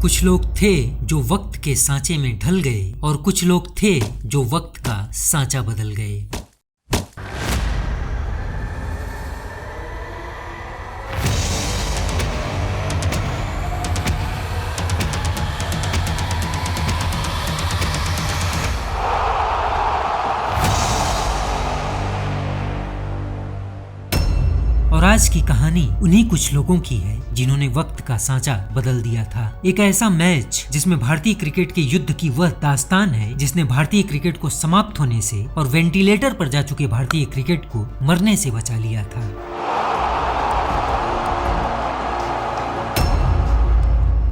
कुछ लोग थे जो वक्त के सांचे में ढल गए और कुछ लोग थे जो वक्त का सांचा बदल गए। और आज की कहानी उन्हीं कुछ लोगों की है जिन्होंने वक्त का सांचा बदल दिया था। एक ऐसा मैच जिसमें भारतीय क्रिकेट के युद्ध की वह दास्तान है जिसने भारतीय क्रिकेट को समाप्त होने से और वेंटिलेटर पर जा चुके भारतीय क्रिकेट को मरने से बचा लिया था।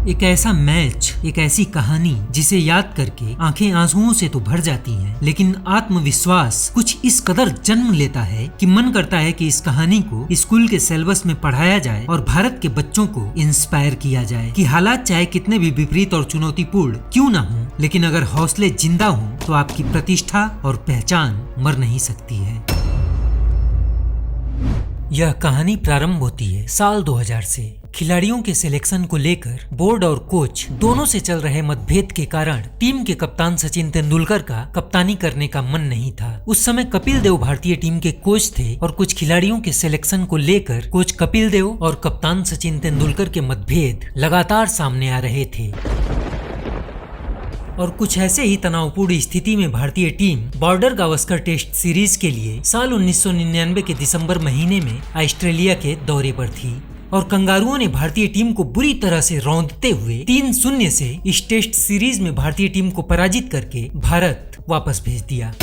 एक ऐसा मैच, एक ऐसी कहानी जिसे याद करके आंखें आंसुओं से तो भर जाती हैं, लेकिन आत्मविश्वास कुछ इस कदर जन्म लेता है कि मन करता है कि इस कहानी को स्कूल के सिलेबस में पढ़ाया जाए और भारत के बच्चों को इंस्पायर किया जाए कि हालात चाहे कितने भी विपरीत और चुनौतीपूर्ण क्यों न हो, लेकिन अगर हौसले जिंदा हों तो आपकी प्रतिष्ठा और पहचान मर नहीं सकती है। यह कहानी प्रारंभ होती है साल 2000 से। खिलाड़ियों के सिलेक्शन को लेकर बोर्ड और कोच दोनों से चल रहे मतभेद के कारण टीम के कप्तान सचिन तेंदुलकर का कप्तानी करने का मन नहीं था। उस समय कपिल देव भारतीय टीम के कोच थे और कुछ खिलाड़ियों के सिलेक्शन को लेकर कोच कपिल देव और कप्तान सचिन तेंदुलकर के मतभेद लगातार सामने आ रहे थे। और कुछ ऐसे ही तनावपूर्ण स्थिति में भारतीय team Border Gavaskar test series के लिए साल 1999 के दिसंबर महीने में ऑस्ट्रेलिया के दौरे पर थी और कंगारुओं ने भारतीय टीम को बुरी तरह से रौंदते हुए 3-0 से इस टेस्ट सीरीज में भारतीय टीम को पराजित करके भारत वापस भेज दिया।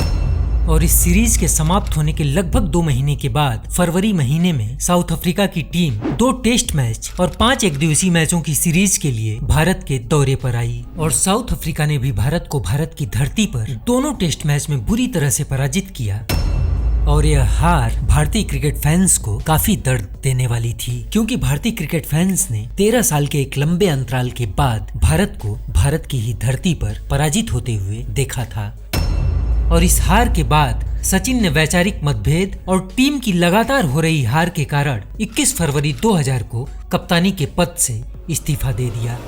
और इस सीरीज के समाप्त होने के लगभग 2 महीने के बाद फरवरी महीने में साउथ अफ्रीका की टीम 2 टेस्ट मैच और 5 एकदिवसीय मैचों की सीरीज के लिए भारत के दौरे पर आई और साउथ अफ्रीका ने भी भारत को भारत की धरती पर दोनों टेस्ट मैच में बुरी तरह से पराजित किया। और यह हार भारतीय क्रिकेट फैंस को काफी दर्द देने वाली थी, क्योंकि भारतीय क्रिकेट फैंस ने 13 साल के एक लंबे अंतराल के बाद भारत को भारत की ही धरती पर पराजित होते हुए देखा था। और इस हार के बाद सचिन ने वैचारिक मतभेद और टीम की लगातार हो रही हार के कारण 21 फरवरी 2000 को कप्तानी के पद से इस्तीफा दे दिया।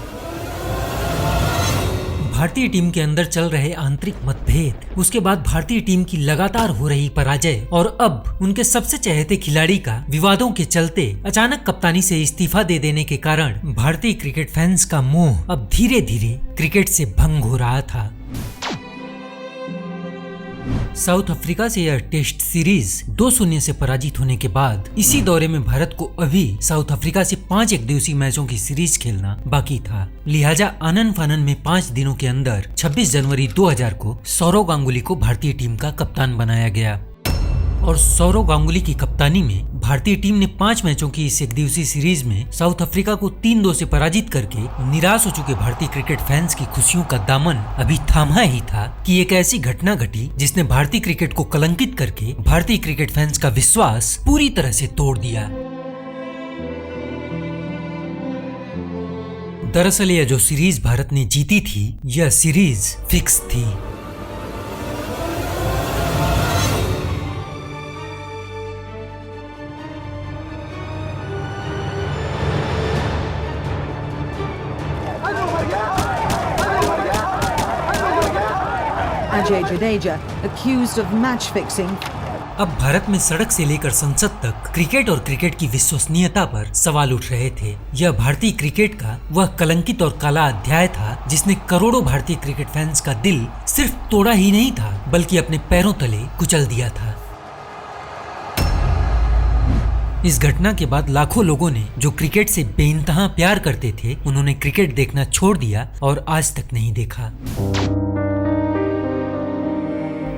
भारतीय टीम के अंदर चल रहे आंतरिक मतभेद, उसके बाद भारतीय टीम की लगातार हो रही पराजय और अब उनके सबसे चहेते खिलाड़ी का विवादों के चलते अचानक कप्तानी से इस्तीफा दे देने के कारण भारतीय क्रिकेट फैंस का मोह अब धीरे धीरे क्रिकेट से भंग हो रहा था। साउथ अफ्रीका से यह टेस्ट सीरीज 2-0 से पराजित होने के बाद इसी दौरे में भारत को अभी साउथ अफ्रीका से 5 एकदिवसीय मैचों की सीरीज खेलना बाकी था। लिहाजा आनन फानन में 5 दिनों के अंदर 26 जनवरी 2000 को सौरव गांगुली को भारतीय टीम का कप्तान बनाया गया और सौरव गांगुली की कप्तानी में भारतीय टीम ने 5 मैचों की इस एकदिवसीय सीरीज में साउथ अफ्रीका को 3-2 से पराजित करके निराश हो चुके भारतीय क्रिकेट फैंस की खुशियों का दामन अभी थामा ही था कि एक ऐसी घटना घटी जिसने भारतीय क्रिकेट को कलंकित करके भारतीय क्रिकेट फैंस का विश्वास पूरी तरह से तोड़ दिया। दरअसल यह जो सीरीज भारत ने जीती थी, यह सीरीज फिक्स थी। Ajay Jadeja accused of match fixing. अब भारत में सड़क से लेकर संसद तक क्रिकेट और क्रिकेट की विश्वसनीयता पर सवाल उठ रहे थे। यह भारतीय क्रिकेट का वह कलंकित और काला अध्याय था जिसने करोड़ों भारतीय क्रिकेट फैंस का दिल सिर्फ तोड़ा ही नहीं था बल्कि अपने पैरों तले कुचल दिया था। इस घटना के बाद लाखों लोगों ने जो क्रिकेट से बेइंतहा प्यार करते थे, उन्होंने क्रिकेट देखना छोड़ दिया और आज तक नहीं देखा।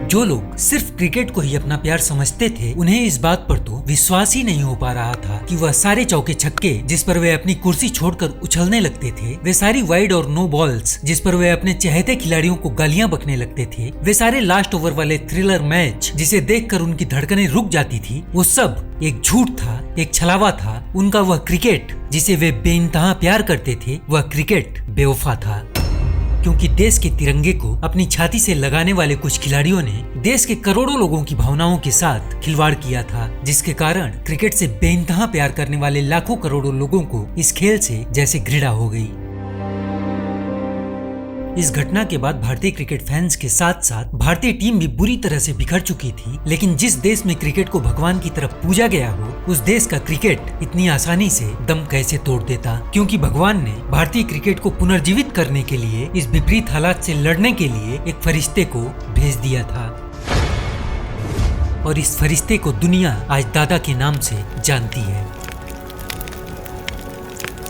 जो लोग सिर्फ क्रिकेट को ही अपना प्यार समझते थे, उन्हें इस बात पर तो विश्वास ही नहीं हो पा रहा था कि वह सारे चौके छक्के जिस पर वे अपनी कुर्सी छोड़कर उछलने लगते थे, वे सारी वाइड और नो बॉल्स जिस पर वे अपने चहेते खिलाड़ियों को गालियां बकने लगते थे, वे सारे लास्ट ओवर वाले थ्रिलर मैच जिसे देखकर उनकी धड़कनें रुक जाती थी, वो सब एक झूठ था, एक छलावा था। उनका वह क्रिकेट जिसे वे बेइंतहा प्यार करते थे, वह क्रिकेट बेवफा था। क्योंकि देश के तिरंगे को अपनी छाती से लगाने वाले कुछ खिलाड़ियों ने देश के करोड़ों लोगों की भावनाओं के साथ खिलवाड़ किया था, जिसके कारण क्रिकेट से बेइंतहा प्यार करने वाले लाखों करोड़ों लोगों को इस खेल से जैसे घृणा हो गई। इस घटना के बाद भारतीय क्रिकेट फैंस के साथ साथ भारतीय टीम भी बुरी तरह से बिखर चुकी थी। लेकिन जिस देश में क्रिकेट को भगवान की तरफ पूजा गया हो, उस देश का क्रिकेट इतनी आसानी से दम कैसे तोड़ देता, क्योंकि भगवान ने भारतीय क्रिकेट को पुनर्जीवित करने के लिए, इस विपरीत हालात से लड़ने के लिए एक फरिश्ते को भेज दिया था। और इस फरिश्ते को दुनिया आज दादा के नाम से जानती है।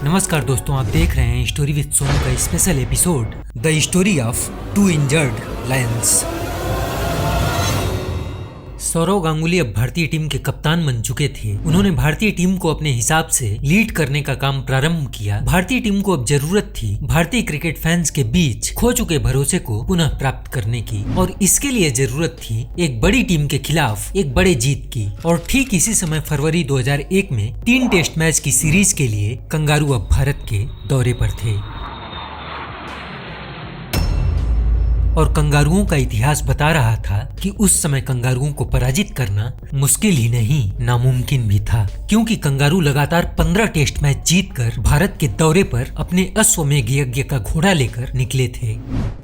नमस्कार दोस्तों, आप देख रहे हैं स्टोरी विद सोनू का special episode, the story of two injured lions. Sourav Ganguly अब भारतीय टीम के कप्तान बन चुके थे। उन्होंने भारतीय टीम को अपने हिसाब से लीड करने का काम प्रारंभ किया। भारतीय टीम को अब जरूरत थी भारतीय क्रिकेट फैंस के बीच खो चुके भरोसे को पुनः प्राप्त करने की, और इसके लिए जरूरत थी एक बड़ी टीम के खिलाफ एक बड़े जीत की। और ठीक इसी समय फरवरी 2001 में 3 टेस्ट मैच की सीरीज के लिए कंगारू अब भारत के दौरे पर थे। और कंगारुओं का इतिहास बता रहा था कि उस समय कंगारुओं को पराजित करना मुश्किल ही नहीं, नामुमकिन भी था, क्योंकि कंगारू लगातार 15 टेस्ट मैच जीतकर भारत के दौरे पर अपने अश्वमेघ यज्ञ का घोड़ा लेकर निकले थे।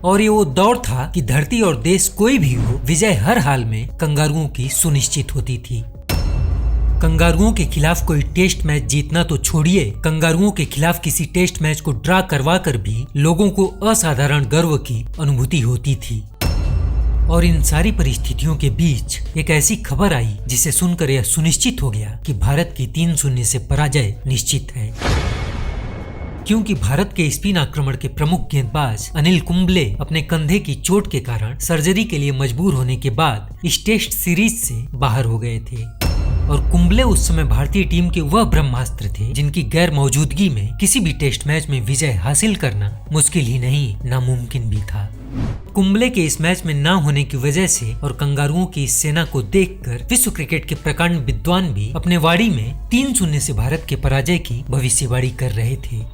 और ये वो दौर था कि धरती और देश कोई भी हो, विजय हर हाल में कंगारुओं की सुनिश्चित होती थी। कंगारुओं के खिलाफ कोई टेस्ट मैच जीतना तो छोड़िए, कंगारुओं के खिलाफ किसी टेस्ट मैच को ड्रा करवा कर भी लोगों को असाधारण गर्व की अनुभूति होती थी। और इन सारी परिस्थितियों के बीच एक ऐसी खबर आई जिसे सुनकर यह सुनिश्चित हो गया कि भारत की 3-0 से पराजय निश्चित है, क्योंकि भारत के स्पिन आक्रमण के प्रमुख गेंदबाज अनिल कुंबले अपने कंधे की चोट के कारण सर्जरी के लिए मजबूर होने के बाद इस टेस्ट सीरीज से बाहर हो गए थे। और कुंबले उस समय भारतीय टीम के वह ब्रह्मास्त्र थे जिनकी गैर मौजूदगी में किसी भी टेस्ट मैच में विजय हासिल करना मुश्किल ही नहीं, नामुमकिन भी था। कुंबले के इस मैच में ना होने की वजह से और कंगारुओं की इस सेना को देखकर विश्व क्रिकेट के प्रकांड विद्वान भी अपने वाड़ी में 3-0 से भारत के पराजय की भविष्यवाणी कर रहे थे।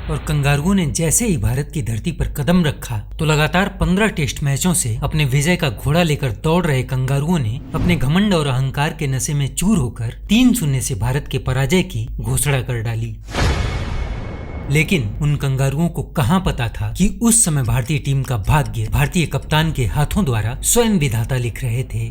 और कंगारुओं ने जैसे ही भारत की धरती पर कदम रखा तो लगातार 15 टेस्ट मैचों से अपने विजय का घोड़ा लेकर दौड़ रहे कंगारुओं ने अपने घमंड और अहंकार के नशे में चूर होकर 3-0 से भारत के पराजय की घोषणा कर डाली। लेकिन उन कंगारुओं को कहां पता था कि उस समय भारतीय टीम का भाग्य भारतीय कप्तान के हाथों द्वारा स्वयं विधाता लिख रहे थे।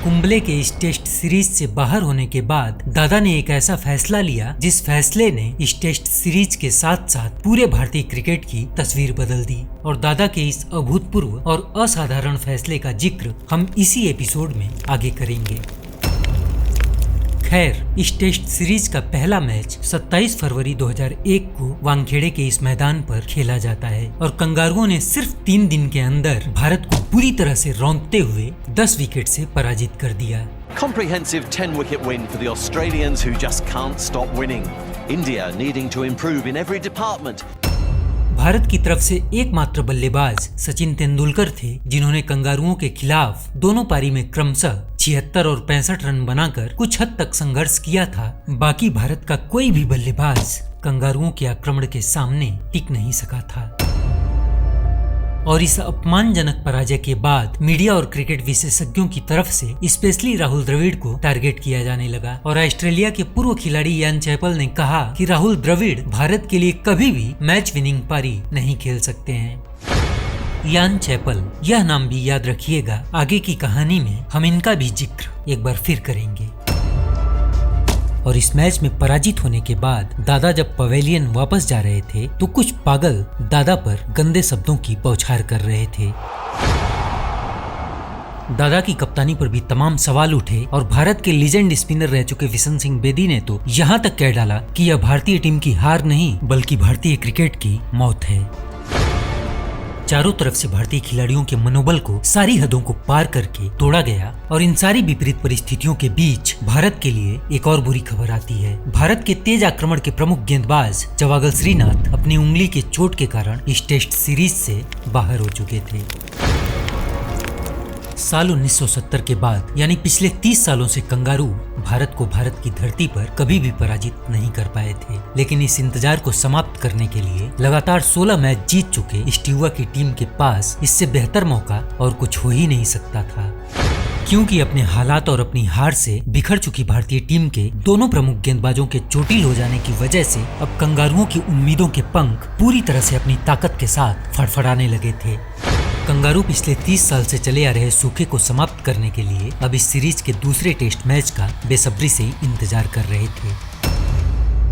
कुंबले के इस टेस्ट सीरीज से बाहर होने के बाद दादा ने एक ऐसा फैसला लिया जिस फैसले ने इस टेस्ट सीरीज के साथ साथ पूरे भारतीय क्रिकेट की तस्वीर बदल दी। और दादा के इस अभूतपूर्व और असाधारण फैसले का जिक्र हम इसी एपिसोड में आगे करेंगे। खैर, इस टेस्ट सीरीज का पहला मैच 27 फरवरी 2001 को वानखेड़े के इस मैदान पर खेला जाता है और कंगारुओं ने सिर्फ 3 दिन के अंदर भारत को पूरी तरह से रौंदते हुए 10 विकेट से पराजित कर दिया। Comprehensive 10-wicket win for the Australians who just can't stop winning. India needing to improve in every department. Bharat की तरफ से एकमात्र बल्लेबाज सचिन तेंदुलकर थे जिन्होंने कंगारुओं के खिलाफ दोनों पारी में क्रमशः 76 और 65 रन बनाकर कुछ हद तक संघर्ष किया था। बाकी भारत का कोई भी बल्लेबाज कंगारुओं के आक्रमण के सामने टिक नहीं सका था। और इस अपमानजनक पराजय के बाद मीडिया और क्रिकेट विशेषज्ञों की तरफ से स्पेशली राहुल द्रविड़ को टारगेट किया जाने लगा। और ऑस्ट्रेलिया के पूर्व खिलाड़ी यान चैपल ने कहा कि राहुल द्रविड़ भारत के लिए कभी भी मैच विनिंग पारी नहीं खेल सकते हैं। यान चैपल, यह नाम भी याद रखिएगा, आगे की कहानी में हम इनका भी जिक्र एक बार फिर करेंगे। और इस मैच में पराजित होने के बाद दादा जब पवेलियन वापस जा रहे थे तो कुछ पागल दादा पर गंदे शब्दों की बौछार कर रहे थे। दादा की कप्तानी पर भी तमाम सवाल उठे और भारत के लीजेंड स्पिनर रह चुके विशन सिंह बेदी ने तो यहाँ तक कह डाला कि यह भारतीय टीम की हार नहीं बल्कि भारतीय क्रिकेट की मौत है। चारों तरफ से भारतीय खिलाड़ियों के मनोबल को सारी हदों को पार करके तोड़ा गया। और इन सारी विपरीत परिस्थितियों के बीच भारत के लिए एक और बुरी खबर आती है। भारत के तेज आक्रमण के प्रमुख गेंदबाज जवागल श्रीनाथ अपनी उंगली के चोट के कारण इस टेस्ट सीरीज से बाहर हो चुके थे। साल 1970 के बाद यानी पिछले 30 सालों से कंगारू भारत को भारत की धरती पर कभी भी पराजित नहीं कर पाए थे। लेकिन इस इंतजार को समाप्त करने के लिए लगातार 16 मैच जीत चुके स्टीवा की टीम के पास इससे बेहतर मौका और कुछ हो ही नहीं सकता था, क्योंकि अपने हालात और अपनी हार से बिखर चुकी भारतीय टीम के दोनों प्रमुख गेंदबाजों के चोटिल हो जाने की वजह से अब कंगारुओं की उम्मीदों के पंख पूरी तरह से अपनी ताकत के साथ फड़फड़ाने लगे थे। कंगारू पिछले 30 साल से चले आ रहे सूखे को समाप्त करने के लिए अब इस सीरीज के दूसरे टेस्ट मैच का बेसब्री से इंतजार कर रहे थे।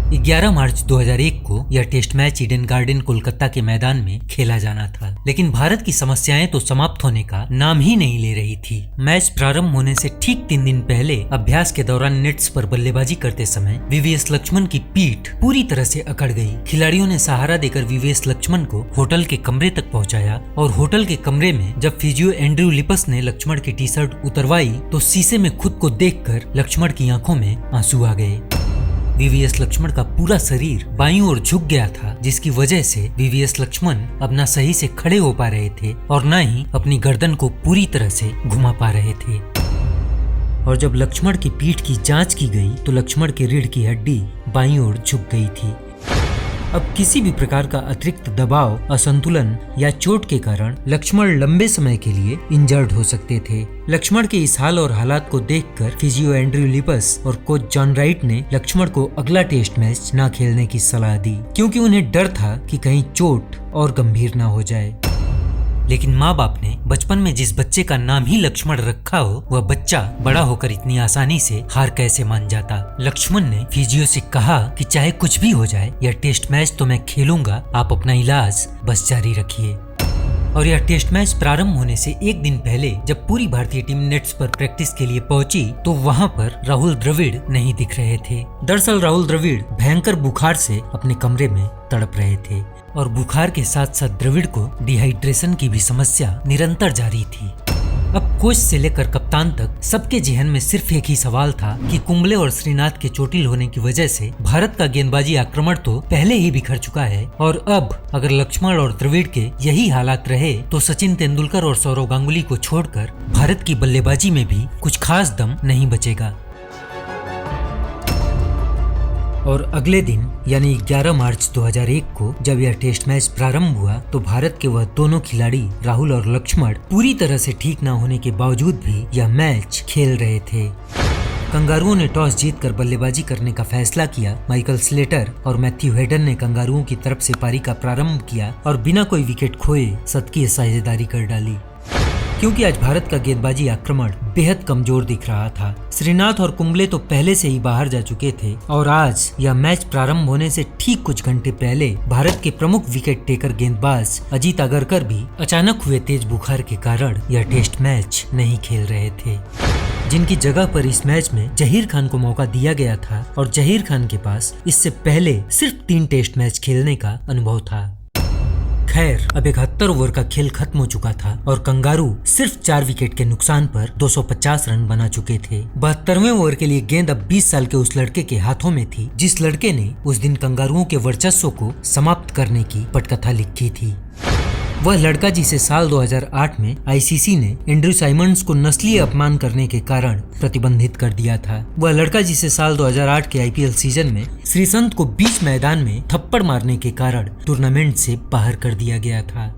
11 मार्च 2001 को यह test match Eden Garden Kolkata के मैदान में खेला जाना था, लेकिन भारत की समस्याएं तो समाप्त होने का नाम ही नहीं ले रही थी। मैच प्रारंभ होने से ठीक 3 दिन पहले अभ्यास के दौरान नेट्स पर बल्लेबाजी करते समय वीवीएस लक्ष्मण की पीठ पूरी तरह से अकड़ गई। खिलाड़ियों ने सहारा देकर वीवीएस लक्ष्मण को होटल के कमरे तक पहुंचाया और होटल के कमरे में जब फिजियो एंड्रयू लिपस ने लक्ष्मण की टी शर्ट उतरवाई तो शीशे में खुद को देखकर लक्ष्मण की आंखों में आंसू आ गए। वीवीएस लक्ष्मण का पूरा शरीर बाईं ओर झुक गया था, जिसकी वजह से वीवीएस लक्ष्मण अब न सही से खड़े हो पा रहे थे और न ही अपनी गर्दन को पूरी तरह से घुमा पा रहे थे। और जब लक्ष्मण की पीठ की जांच की गई तो लक्ष्मण के रीढ़ की हड्डी बाईं ओर झुक गई थी। अब किसी भी प्रकार का अतिरिक्त दबाव, असंतुलन या चोट के कारण लक्ष्मण लंबे समय के लिए इंजर्ड हो सकते थे। लक्ष्मण के इस हाल और हालात को देखकर फिजियो एंड्रयू लिपस और कोच जॉन राइट ने लक्ष्मण को अगला टेस्ट मैच न खेलने की सलाह दी, क्योंकि उन्हें डर था कि कहीं चोट और गंभीर न हो जाए। लेकिन माँ बाप ने बचपन में जिस बच्चे का नाम ही लक्ष्मण रखा हो, वह बच्चा बड़ा होकर इतनी आसानी से हार कैसे मान जाता। लक्ष्मण ने फिजियो से कहा कि चाहे कुछ भी हो जाए, यह टेस्ट मैच तो मैं खेलूंगा, आप अपना इलाज बस जारी रखिए। और यह टेस्ट मैच प्रारंभ होने से एक दिन पहले जब पूरी भारतीय टीम नेट्स पर प्रैक्टिस के लिए पहुंची तो वहां पर राहुल द्रविड़ नहीं दिख रहे थे। दरअसल राहुल द्रविड़ भयंकर बुखार से अपने कमरे में तड़प रहे थे और बुखार के साथ साथ द्रविड़ को डिहाइड्रेशन की भी समस्या निरंतर जारी थी। अब कोच से लेकर कप्तान तक सबके जहन में सिर्फ एक ही सवाल था कि कुंबले और श्रीनाथ के चोटिल होने की वजह से भारत का गेंदबाजी आक्रमण तो पहले ही बिखर चुका है और अब अगर लक्ष्मण और द्रविड़ के यही हालात रहे तो सचिन तेंदुलकर और सौरव गांगुली को छोड़कर भारत की बल्लेबाजी में भी कुछ खास दम नहीं बचेगा। और अगले दिन यानी 11 मार्च 2001 को जब यह टेस्ट मैच प्रारंभ हुआ तो भारत के वह दोनों खिलाड़ी राहुल और लक्ष्मण पूरी तरह से ठीक न होने के बावजूद भी यह मैच खेल रहे थे। कंगारुओं ने टॉस जीतकर बल्लेबाजी करने का फैसला किया। माइकल स्लेटर और मैथ्यू हेडन ने कंगारुओं की तरफ से पारी का प्रारंभ किया और बिना कोई विकेट खोए शतकीय साझेदारी कर डाली, क्योंकि आज भारत का गेंदबाजी आक्रमण बेहद कमजोर दिख रहा था। श्रीनाथ और कुंबले तो पहले से ही बाहर जा चुके थे और आज यह मैच प्रारंभ होने से ठीक कुछ घंटे पहले भारत के प्रमुख विकेट टेकर गेंदबाज अजीत अगरकर भी अचानक हुए तेज बुखार के कारण यह टेस्ट मैच नहीं खेल रहे थे, जिनकी जगह पर इस मैच में जहीर खान को मौका दिया गया था और जहीर खान के पास इससे पहले सिर्फ 3 टेस्ट मैच खेलने का अनुभव था। खैर, अब 71 ओवर का खेल खत्म हो चुका था और कंगारू सिर्फ 4 विकेट के नुकसान पर 250 रन बना चुके थे। 72वें ओवर के लिए गेंद अब 20 साल के उस लड़के के हाथों में थी जिस लड़के ने उस दिन कंगारुओं के वर्चस्व को समाप्त करने की पटकथा लिखी थी। वह लड़का जिसे साल 2008 में आईसीसी ने एंड्रयू साइमंड्स को नस्लीय अपमान करने के कारण प्रतिबंधित कर दिया था। वह लड़का जिसे साल 2008 के आईपीएल सीजन में श्रीसंत को बीच मैदान में थप्पड़ मारने के कारण टूर्नामेंट से बाहर कर दिया गया था।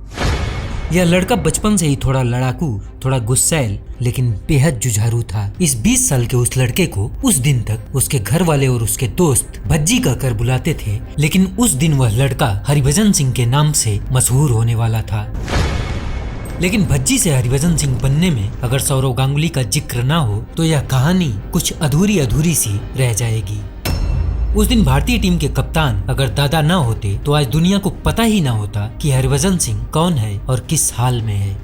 यह लड़का बचपन से ही थोड़ा लड़ाकू, थोड़ा गुस्सैल लेकिन बेहद जुझारू था। इस 20 साल के उस लड़के को उस दिन तक उसके घर वाले और उसके दोस्त भज्जी कहकर बुलाते थे, लेकिन उस दिन वह लड़का हरिभजन सिंह के नाम से मशहूर होने वाला था। लेकिन भज्जी से हरिभजन सिंह बनने में अगर सौरव गांगुली का जिक्र ना हो तो यह कहानी कुछ अधूरी सी रह जाएगी। उस दिन भारतीय टीम के कप्तान अगर दादा ना होते तो आज दुनिया को पता ही ना होता कि हरभजन सिंह कौन है और किस हाल में है।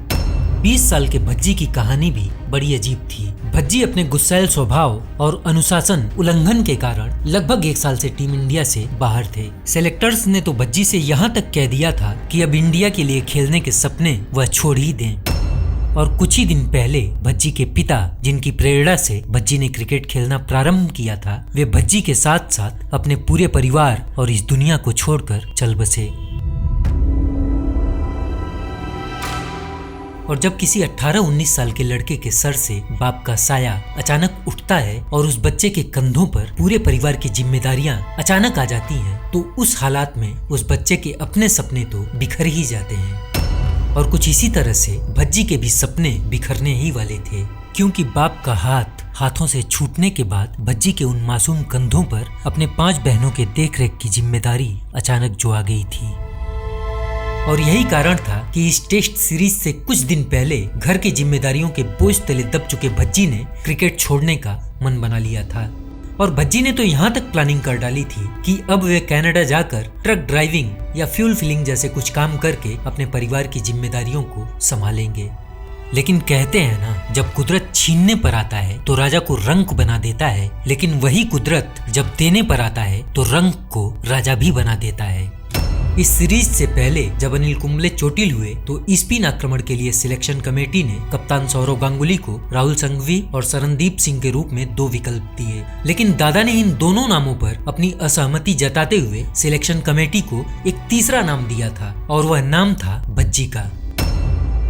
20 साल के भज्जी की कहानी भी बड़ी अजीब थी। भज्जी अपने गुस्सैल स्वभाव और अनुशासन उल्लंघन के कारण लगभग 1 साल से टीम इंडिया से बाहर थे। सेलेक्टर्स ने तो भज्जी से यहाँ तक कह दिया था कि अब इंडिया के लिए खेलने के सपने वह छोड़ ही दें। और कुछ ही दिन पहले भज्जी के पिता, जिनकी प्रेरणा से भज्जी ने क्रिकेट खेलना प्रारंभ किया था, वे भज्जी के साथ साथ अपने पूरे परिवार और इस दुनिया को छोड़कर चल बसे। और जब किसी 18-19 साल के लड़के के सर से बाप का साया अचानक उठता है और उस बच्चे के कंधों पर पूरे परिवार की जिम्मेदारियां अचानक आ जाती हैं, तो उस हालात में उस बच्चे के अपने सपने तो बिखर ही जाते हैं। और कुछ इसी तरह से भज्जी के भी सपने बिखरने ही वाले थे। क्योंकि बाप का हाथ हाथों से छूटने के बाद भज्जी के उन मासूम कंधों पर अपने 5 बहनों के देखरेख की जिम्मेदारी अचानक जो आ गई थी। और यही कारण था कि इस टेस्ट सीरीज से कुछ दिन पहले घर की जिम्मेदारियों के बोझ तले दब चुके भज्जी ने क्रिकेट छोड़ने का मन बना लिया था। और भज्जी ने तो यहाँ तक प्लानिंग कर डाली थी कि अब वे कनाडा जाकर ट्रक ड्राइविंग या फ्यूल फिलिंग जैसे कुछ काम करके अपने परिवार की जिम्मेदारियों को संभालेंगे। लेकिन कहते हैं ना, जब कुदरत छीनने पर आता है तो राजा को रंक बना देता है, लेकिन वही कुदरत जब देने पर आता है तो रंक को राजा भी बना देता है। इस सीरीज से पहले जब अनिल कुंबले चोटिल हुए तो स्पिन आक्रमण के लिए सिलेक्शन कमेटी ने कप्तान सौरव गांगुली को राहुल संघवी और शरणदीप सिंह के रूप में 2 विकल्प दिए, लेकिन दादा ने इन दोनों नामों पर अपनी असहमति जताते हुए सिलेक्शन कमेटी को एक तीसरा नाम दिया था और वह नाम था भज्जी का।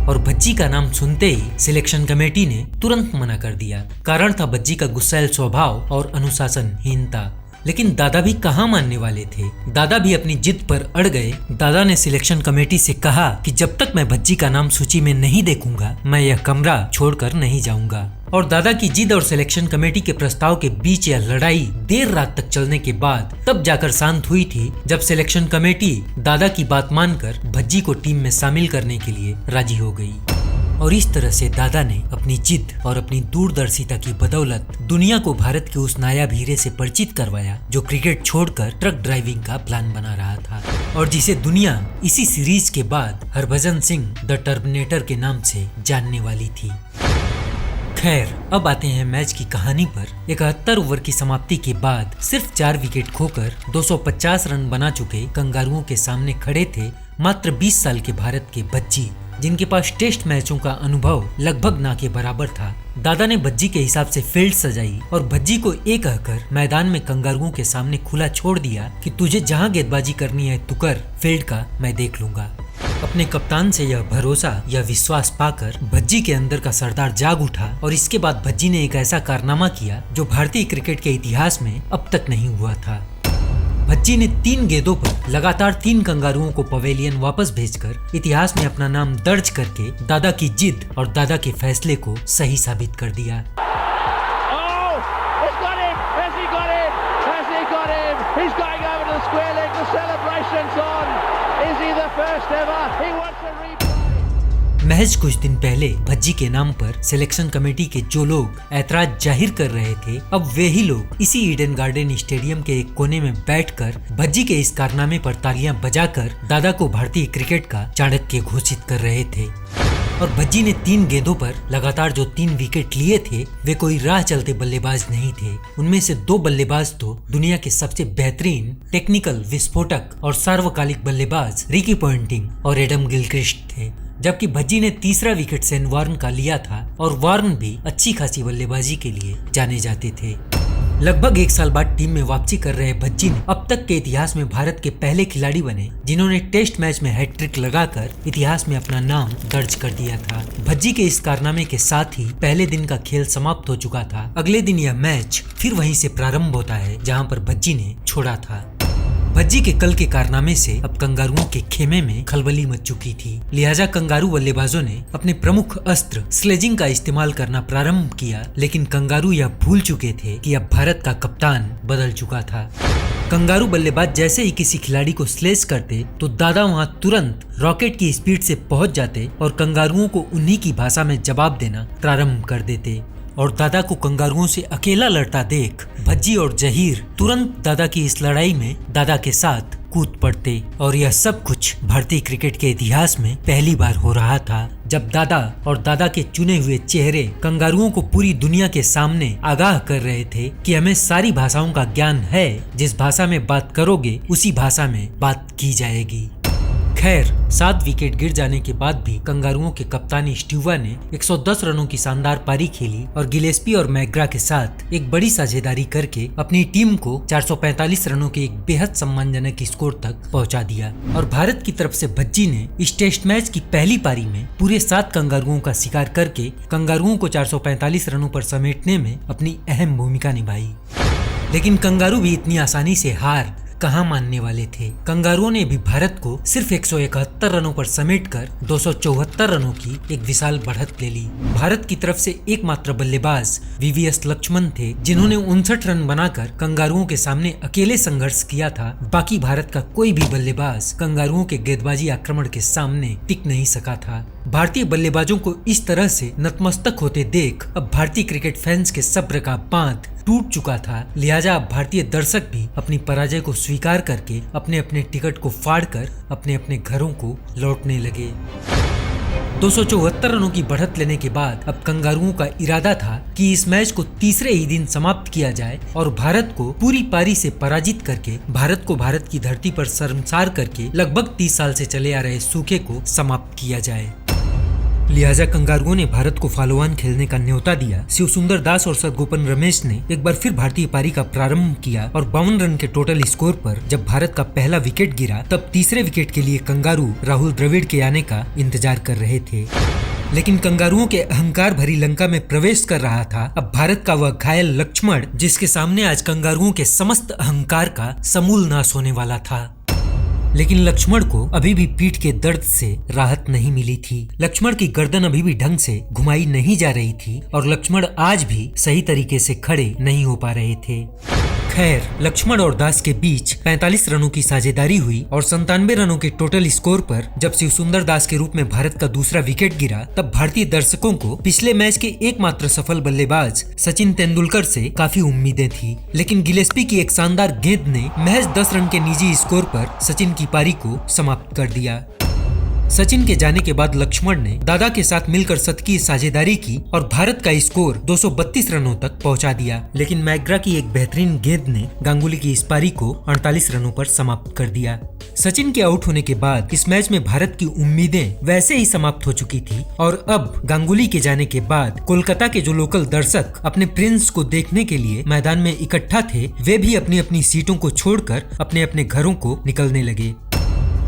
और भज्जी का नाम सुनते ही सिलेक्शन कमेटी ने तुरंत मना कर दिया। कारण था भज्जी का गुस्सैल स्वभाव और अनुशासनहीनता। लेकिन दादा भी कहाँ मानने वाले थे। दादा भी अपनी जिद पर अड़ गए। दादा ने सिलेक्शन कमेटी से कहा कि जब तक मैं भज्जी का नाम सूची में नहीं देखूंगा मैं यह कमरा छोड़कर नहीं जाऊंगा। और दादा की जिद और सिलेक्शन कमेटी के प्रस्ताव के बीच यह लड़ाई देर रात तक चलने के बाद तब जाकर शांत हुई थी, जब सिलेक्शन कमेटी दादा की बात मानकर भज्जी को टीम में शामिल करने के लिए राजी हो गई। और इस तरह से दादा ने अपनी जिद और अपनी दूरदर्शिता की बदौलत दुनिया को भारत के उस नायाब हीरे से परिचित करवाया जो क्रिकेट छोड़कर ट्रक ड्राइविंग का प्लान बना रहा था और जिसे दुनिया इसी सीरीज के बाद हरभजन सिंह द टर्मिनेटर के नाम से जानने वाली थी। खैर, अब आते हैं मैच की कहानी पर। 71 ओवर की समाप्ति के बाद सिर्फ 4 विकेट खोकर 250 रन बना चुके कंगारुओं के सामने खड़े थे मात्र 20 साल के भारत के भज्जी, जिनके पास टेस्ट मैचों का अनुभव लगभग ना के बराबर था। दादा ने भज्जी के हिसाब से फील्ड सजाई और भज्जी को ये कहकर मैदान में कंगारुओं के सामने खुला छोड़ दिया कि तुझे जहां गेंदबाजी करनी है तू कर, फील्ड का मैं देख लूंगा। अपने कप्तान से यह भरोसा या विश्वास पाकर भज्जी के अंदर का सरदार जाग उठा और इसके बाद भज्जी ने एक ऐसा कारनामा किया जो भारतीय क्रिकेट के इतिहास में अब तक नहीं हुआ था। भज्जी ने 3 गेंदों पर लगातार 3 कंगारुओं को पवेलियन वापस भेजकर इतिहास में अपना नाम दर्ज करके दादा की जिद और दादा के फैसले को सही साबित कर दिया। महज कुछ दिन पहले भज्जी के नाम पर सिलेक्शन कमेटी के जो लोग ऐतराज जाहिर कर रहे थे, अब वे ही लोग इसी ईडन गार्डन स्टेडियम के एक कोने में बैठकर भज्जी के इस कारनामे पर तालियां बजाकर दादा को भारतीय क्रिकेट का चाणक्य घोषित कर रहे थे। और भज्जी ने 3 गेंदों पर लगातार जो 3 विकेट लिए थे वे कोई राह चलते बल्लेबाज नहीं थे। उनमें से 2 बल्लेबाज तो दुनिया के सबसे बेहतरीन टेक्निकल विस्फोटक और सार्वकालिक बल्लेबाज रिकी पॉन्टिंग और एडम गिलक्रिस्ट थे, जबकि भज्जी ने तीसरा विकेट शेन वॉर्न का लिया था और वॉर्न भी अच्छी खासी बल्लेबाजी के लिए जाने जाते थे। लगभग 1 साल बाद टीम में वापसी कर रहे भज्जी ने अब तक के इतिहास में भारत के पहले खिलाड़ी बने जिन्होंने टेस्ट मैच में हैट्रिक लगाकर इतिहास में अपना नाम दर्ज कर दिया था। भज्जी के इस कारनामे के साथ ही पहले दिन का खेल समाप्त हो चुका था। अगले दिन यह मैच फिर वहीं से प्रारंभ होता है जहां पर भज्जी ने छोड़ा था। भज्जी के कल के कारनामे से अब कंगारुओं के खेमे में खलबली मच चुकी थी, लिहाजा कंगारू बल्लेबाजों ने अपने प्रमुख अस्त्र स्लेजिंग का इस्तेमाल करना प्रारंभ किया, लेकिन कंगारू यह भूल चुके थे कि अब भारत का कप्तान बदल चुका था। कंगारू बल्लेबाज जैसे ही किसी खिलाड़ी को स्लेज करते तो दादा वहां तुरंत रॉकेट की स्पीड से पहुंच जाते और कंगारुओं को उन्हीं की भाषा में जवाब देना प्रारंभ कर देते। और दादा को कंगारुओं से अकेला लड़ता देख भज्जी और जहीर तुरंत दादा की इस लड़ाई में दादा के साथ कूद पड़ते। और यह सब कुछ भारतीय क्रिकेट के इतिहास में पहली बार हो रहा था, जब दादा और दादा के चुने हुए चेहरे कंगारुओं को पूरी दुनिया के सामने आगाह कर रहे थे कि हमें सारी भाषाओं का ज्ञान है, जिस भाषा में बात करोगे उसी भाषा में बात की जाएगी। खैर, 7 विकेट गिर जाने के बाद भी कंगारुओं के कप्तान स्टीवा ने 110 रनों की शानदार पारी खेली और गिलेस्पी और मैग्रा के साथ एक बड़ी साझेदारी करके अपनी टीम को 445 रनों के एक बेहद सम्मानजनक स्कोर तक पहुंचा दिया। और भारत की तरफ से भज्जी ने इस टेस्ट मैच की पहली पारी में पूरे 7 कंगारुओं का शिकार करके कंगारुओं को 445 रनों पर समेटने में अपनी अहम भूमिका निभाई। लेकिन कंगारू भी इतनी आसानी से हार कहां मानने वाले थे। कंगारुओं ने भी भारत को सिर्फ 171 रनों पर समेटकर 274 रनों की एक विशाल बढ़त ले ली। भारत की तरफ से एकमात्र बल्लेबाज वीवीएस लक्ष्मण थे जिन्होंने 59 रन बनाकर कंगारुओं के सामने अकेले संघर्ष किया था। बाकी भारत का कोई भी बल्लेबाज कंगारुओं के गेंदबाजी आक्रमण के सामने टिक नहीं सका था। भारतीय बल्लेबाजों को इस तरह से नतमस्तक होते देख अब भारतीय क्रिकेट फैंस के सब्र का बांध टूट चुका था। लिहाजा अब भारतीय दर्शक भी अपनी पराजय को स्वीकार करके अपने अपने टिकट को फाड़कर अपने अपने घरों को लौटने लगे। 274 रनों की बढ़त लेने के बाद अब कंगारुओं का इरादा था कि इस मैच को तीसरे ही दिन समाप्त किया जाए और भारत को पूरी पारी से पराजित करके भारत को भारत की धरती पर शर्मसार करके लगभग 30 साल से चले आ रहे सूखे को समाप्त किया जाए। लिहाजा कंगारुओं ने भारत को फॉलो ऑन खेलने का न्योता दिया। शिव सुंदर दास और सरगोपन रमेश ने एक बार फिर भारतीय पारी का प्रारंभ किया और 52 रन के टोटल स्कोर पर जब भारत का पहला विकेट गिरा तब तीसरे विकेट के लिए कंगारू राहुल द्रविड़ के आने का इंतजार कर रहे थे। लेकिन कंगारुओं के अहंकार भरी लंका में प्रवेश कर रहा था अब भारत का वह घायल लक्ष्मण जिसके सामने आज कंगारुओं के समस्त अहंकार का समूल नाश होने वाला था। लेकिन लक्ष्मण को अभी भी पीठ के दर्द से राहत नहीं मिली थी। लक्ष्मण की गर्दन अभी भी ढंग से घुमाई नहीं जा रही थी और लक्ष्मण आज भी सही तरीके से खड़े नहीं हो पा रहे थे। खैर, लक्ष्मण और दास के बीच 45 रनों की साझेदारी हुई और 97 रनों के टोटल स्कोर पर जब शिव सुंदर दास के रूप में भारत का दूसरा विकेट गिरा तब भारतीय दर्शकों को पिछले मैच के एकमात्र सफल बल्लेबाज सचिन तेंदुलकर से काफी उम्मीदें थी। लेकिन गिलेस्पी की एक शानदार गेंद ने महज 10 रन के निजी स्कोर पर सचिन की पारी को समाप्त कर दिया। सचिन के जाने के बाद लक्ष्मण ने दादा के साथ मिलकर शतकीय साझेदारी की और भारत का स्कोर 232 रनों तक पहुंचा दिया। लेकिन मैकग्रा की एक बेहतरीन गेंद ने गांगुली की इस पारी को 48 रनों पर समाप्त कर दिया। सचिन के आउट होने के बाद इस मैच में भारत की उम्मीदें वैसे ही समाप्त हो चुकी थी और अब गांगुली के जाने के बाद कोलकाता के जो लोकल दर्शक अपने प्रिंस को देखने के लिए मैदान में इकट्ठा थे वे भी अपनी अपनी सीटों को छोड़कर अपने अपने घरों को निकलने लगे,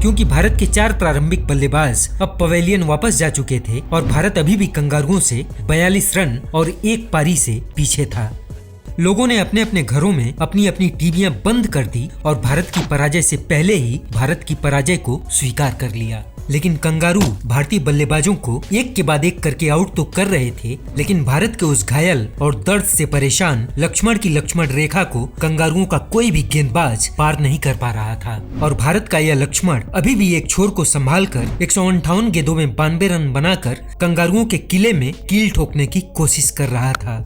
क्योंकि भारत के 4 प्रारंभिक बल्लेबाज अब पवेलियन वापस जा चुके थे और भारत अभी भी कंगारुओं से 42 रन और 1 पारी से पीछे था। लोगों ने अपने अपने घरों में अपनी अपनी टीवियां बंद कर दी और भारत की पराजय से पहले ही भारत की पराजय को स्वीकार कर लिया। लेकिन कंगारू भारतीय बल्लेबाजों को एक के बाद एक करके आउट तो कर रहे थे, लेकिन भारत के उस घायल और दर्द से परेशान लक्ष्मण की लक्ष्मण रेखा को कंगारुओं का कोई भी गेंदबाज पार नहीं कर पा रहा था और भारत का यह लक्ष्मण अभी भी एक छोर को संभालकर 158 गेंदों में 92 रन बनाकर कंगारुओं के किले में कील ठोकने की कोशिश कर रहा था।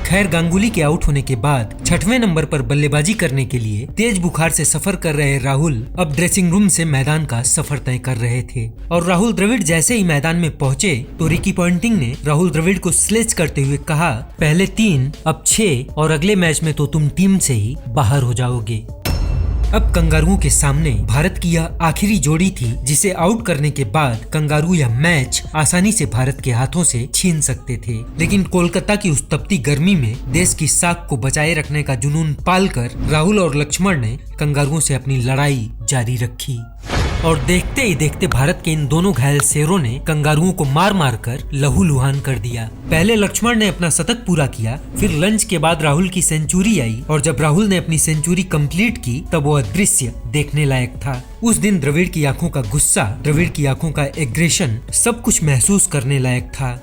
खैर, गांगुली के आउट होने के बाद 6वें नंबर पर बल्लेबाजी करने के लिए तेज बुखार से सफर कर रहे राहुल अब ड्रेसिंग रूम से मैदान का सफर तय कर रहे थे और राहुल द्रविड़ जैसे ही मैदान में पहुंचे तो रिकी पॉन्टिंग ने राहुल द्रविड़ को स्लेज करते हुए कहा, पहले 3 अब 6 और अगले मैच में तो तुम टीम से ही बाहर हो जाओगे। अब कंगारुओं के सामने भारत की यह आखिरी जोड़ी थी जिसे आउट करने के बाद कंगारू यह मैच आसानी से भारत के हाथों से छीन सकते थे। लेकिन कोलकाता की उस तपती गर्मी में देश की साख को बचाए रखने का जुनून पालकर राहुल और लक्ष्मण ने कंगारुओं से अपनी लड़ाई जारी रखी और देखते ही देखते भारत के इन दोनों घायल शेरों ने कंगारुओं को मार मार कर लहूलुहान कर दिया। पहले लक्ष्मण ने अपना शतक पूरा किया, फिर लंच के बाद राहुल की सेंचुरी आई और जब राहुल ने अपनी सेंचुरी कंप्लीट की तब वो दृश्य देखने लायक था। उस दिन द्रविड़ की आंखों का गुस्सा, द्रविड़ की आंखों का एग्रेशन सब कुछ महसूस करने लायक था।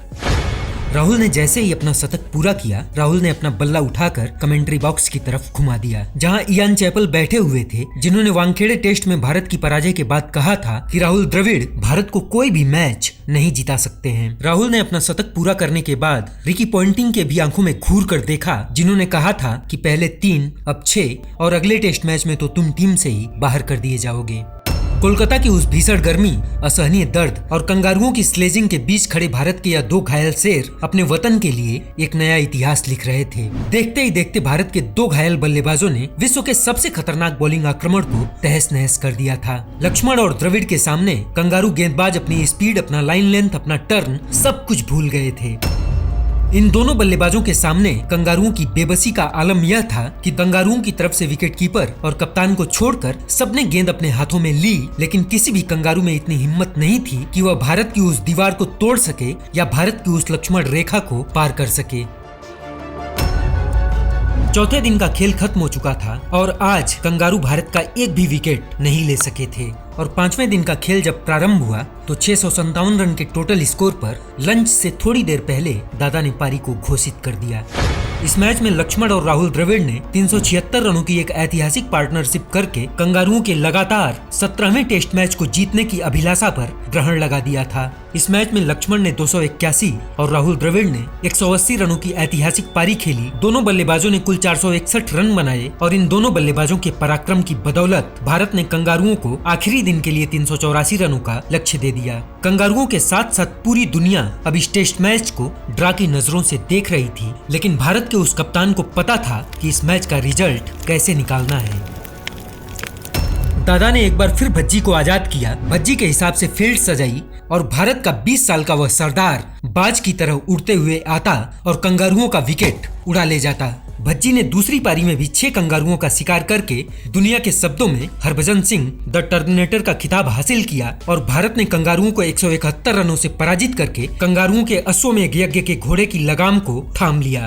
राहुल ने जैसे ही अपना शतक पूरा किया, राहुल ने अपना बल्ला उठाकर कमेंट्री बॉक्स की तरफ घुमा दिया, जहां इयान चैपल बैठे हुए थे, जिन्होंने वानखेड़े टेस्ट में भारत की पराजय के बाद कहा था कि राहुल द्रविड़ भारत को कोई भी मैच नहीं जिता सकते हैं। राहुल ने अपना शतक पूरा करने के बाद रिकी पॉन्टिंग के भी आंखों में घूर कर देखा, जिन्होंने कहा था कि पहले 3 अब 6 और अगले टेस्ट मैच में तो तुम टीम से ही बाहर कर दिए जाओगे। कोलकाता की उस भीषण गर्मी, असहनीय दर्द और कंगारुओं की स्लेजिंग के बीच खड़े भारत के यह 2 घायल शेर अपने वतन के लिए एक नया इतिहास लिख रहे थे। देखते ही देखते भारत के 2 घायल बल्लेबाजों ने विश्व के सबसे खतरनाक बॉलिंग आक्रमण को तहस नहस कर दिया था। लक्ष्मण और द्रविड़ के सामने कंगारू गेंदबाज अपनी स्पीड, अपना लाइन लेंथ, अपना टर्न सब कुछ भूल गए थे। इन दोनों बल्लेबाजों के सामने कंगारुओं की बेबसी का आलम यह था कि कंगारुओं की तरफ से विकेटकीपर और कप्तान को छोड़कर सबने गेंद अपने हाथों में ली, लेकिन किसी भी कंगारू में इतनी हिम्मत नहीं थी कि वह भारत की उस दीवार को तोड़ सके या भारत की उस लक्ष्मण रेखा को पार कर सके। चौथे दिन का खेल खत्म हो चुका था और आज कंगारू भारत का एक भी विकेट नहीं ले सके थे और पांचवें दिन का खेल जब प्रारंभ हुआ तो 657 रन के टोटल स्कोर पर लंच से थोड़ी देर पहले दादा ने पारी को घोषित कर दिया। इस मैच में लक्ष्मण और राहुल द्रविड़ ने 376 रनों की एक ऐतिहासिक पार्टनरशिप करके कंगारुओं के लगातार 17वें टेस्ट मैच को जीतने की अभिलाषा पर ग्रहण लगा दिया था। इस मैच में लक्ष्मण ने 281 और राहुल द्रविड़ ने 180 रनों की ऐतिहासिक पारी खेली। दोनों बल्लेबाजों ने कुल 461 रन बनाए और इन दोनों बल्लेबाजों के पराक्रम की बदौलत भारत ने कंगारुओं को आखिरी दिन के लिए 384 रनों का लक्ष्य दे दिया। कंगारुओं के साथ साथ पूरी दुनिया अब इस टेस्ट मैच को ड्रा की नजरों से देख रही थी, लेकिन भारत के उस कप्तान को पता था कि इस मैच का रिजल्ट कैसे निकालना है। दादा ने एक बार फिर भज्जी को आजाद किया, भज्जी के हिसाब से फील्ड सजाई और भारत का 20 साल का वह सरदार बाज की तरह उड़ते हुए आता और कंगारुओं का विकेट उड़ा ले जाता। भज्जी ने दूसरी पारी में भी 6 कंगारुओं का शिकार करके दुनिया के शब्दों में हरभजन सिंह द टर्मिनेटर का खिताब हासिल किया और भारत ने कंगारुओं को 171 रनों से पराजित करके कंगारुओं के अश्वमेध यज्ञ के घोड़े की लगाम को थाम लिया।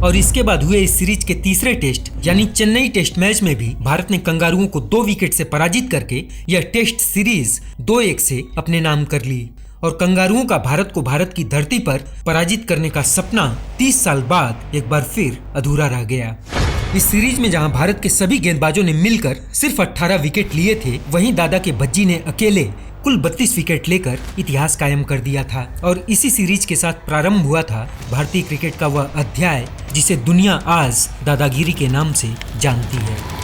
और इसके बाद हुए इस सीरीज के तीसरे टेस्ट यानी चेन्नई टेस्ट मैच में भी भारत ने कंगारुओं को 2 विकेट से पराजित करके यह टेस्ट सीरीज 2-1 से अपने नाम कर ली और कंगारुओं का भारत को भारत की धरती पर पराजित करने का सपना 30 साल बाद एक बार फिर अधूरा रह गया। इस सीरीज में जहां भारत के सभी गेंदबाजों ने मिलकर सिर्फ 18 विकेट लिए थे, वहीं दादा के भज्जी ने अकेले कुल 32 विकेट लेकर इतिहास कायम कर दिया था और इसी सीरीज के साथ प्रारंभ हुआ था भारतीय क्रिकेट का वह अध्याय जिसे दुनिया आज दादागिरी के नाम से जानती है।